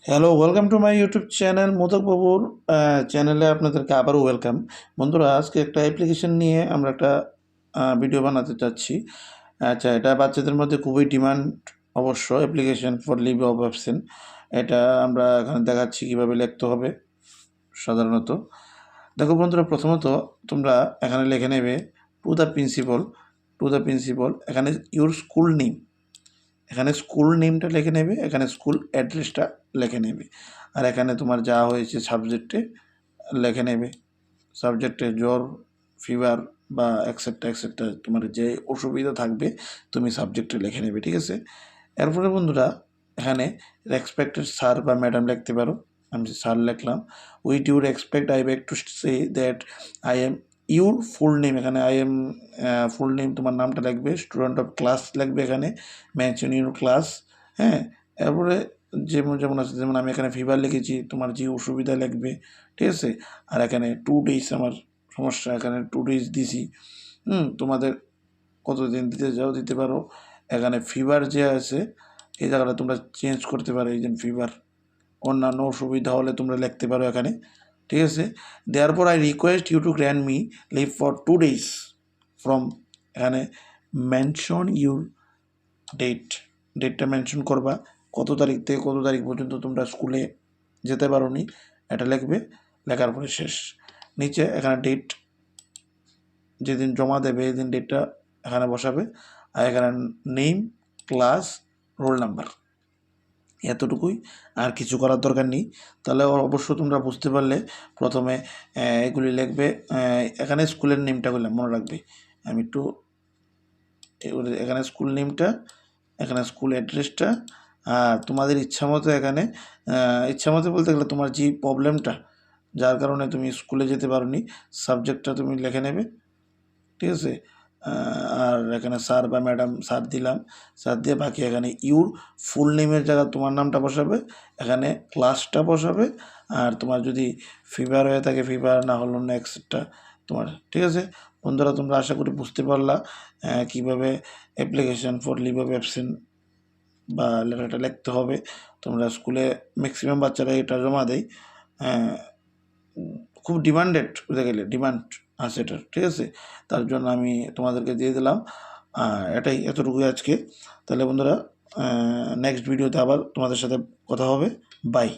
Hello, welcome to my YouTube channel modak বাবুর চ্যানেলে আপনাদেরকে আবারও ওয়েলকাম। বন্ধুরা, আজকে একটা অ্যাপ্লিকেশন নিয়ে আমরা একটা ভিডিও বানাতে চাচ্ছি। আচ্ছা, এটা বাচ্চাদের মধ্যে খুবই ডিমান্ড অবশ্য, application for leave of absent. এটা আমরা এখানে দেখাচ্ছি কীভাবে লিখতে হবে। সাধারণত দেখো বন্ধুরা, প্রথমত তোমরা এখানে লিখে নেবে টু দ্য প্রিন্সিপাল এখানে ইউর স্কুল নেম, এখানে স্কুল নেমটা লিখে নেবে, এখানে স্কুল অ্যাড্রেসটা লিখে নেবে, আর এখানে তোমার যা হয়েছে সাবজেক্টে লিখে নেবে। সাবজেক্টে জ্বর, ফিভার বা এক্সেট্রা এক্সেট্রা, তোমার যে অসুবিধা থাকবে তুমি সাবজেক্টে লিখে নেবে, ঠিক আছে। এরপরে বন্ধুরা, এখানে রেসপেক্টেড স্যার বা ম্যাডাম লিখতে পারো। আমি স্যার লিখলাম। With your respect I beg to say that I am your full name, এখানে আই এম ফুল নেম তোমার নামটা লিখবে। স্টুডেন্ট অফ ক্লাস লিখবে এখানে, মেনশন ইউর ক্লাস। হ্যাঁ, এরপরে যেমন যেমন আছে, যেমন আমি এখানে ফিভার লিখেছি, তোমার যে অসুবিধা লিখবে, ঠিক আছে। আর এখানে 2 days আমার সমস্যা, এখানে 2 days দিছি। তোমাদের কতদিন দিতে যাও দিতে পারো। এখানে ফিভার যে আছে এই জায়গাটা তোমরা চেঞ্জ করতে পারো, এই যে ফিভার। অন্যান্য অসুবিধা হলে তোমরা লিখতে পারো এখানে, ঠিক আছে। দেয়ারপর I request you to grant me leave for 2 days from, এখানে মেনশন ইউর ডেটটা মেনশন করবা, কত তারিখ থেকে কত তারিখ পর্যন্ত তোমরা স্কুলে যেতে পারো নি, এটা লিখবে। লেখার পরে শেষ। নিচে এখানে ডেট, যেদিন জমা দেবে এই দিন ডেটটা এখানে বসাবে। আর এখানে নেম, ক্লাস, রোল নাম্বার, এতটুকুই, আর কিছু করার দরকার নেই। তাহলে অবশ্য তোমরা বুঝতে পারলে। প্রথমে এগুলি লিখবে, এখানে স্কুলের নেমটাগুলো মনে রাখবে। আমি একটু এখানে স্কুল নেমটা, এখানে স্কুল অ্যাড্রেসটা, আর তোমাদের ইচ্ছা মতো এখানে ইচ্ছা মতো বলতে গেলে তোমার যে প্রবলেমটা, যার কারণে তুমি স্কুলে যেতে পারো নি, সাবজেক্টটা তুমি লিখে নেবে, ঠিক আছে। আর এখানে স্যার বা ম্যাডাম, স্যার দিলাম, স্যার দিয়ে বাকি এখানে ইউর ফুল নেমের জায়গায় তোমার নামটা বসাবে, এখানে ক্লাসটা বসাবে। আর তোমার যদি ফিভার হয়ে থাকে ফিভার, না হলো না এক্সেট্রা তোমার, ঠিক আছে। বন্ধুরা, তোমরা আশা করি বুঝতে পারলা কীভাবে application for leave of absent বা লেটারটা লিখতে হবে। তোমরা স্কুলে ম্যাক্সিমাম বাচ্চারা এটা জমা দেয়। খুব ডিমান্ডেড বুঝতে গেলে, ডিমান্ড আছে এটার, ঠিক আছে। তার জন্য আমি তোমাদেরকে দিয়ে দিলাম। এটাই, এতটুকুই আজকে। তাহলে বন্ধুরা, নেক্সট ভিডিওতে আবার তোমাদের সাথে কথা হবে। বাই।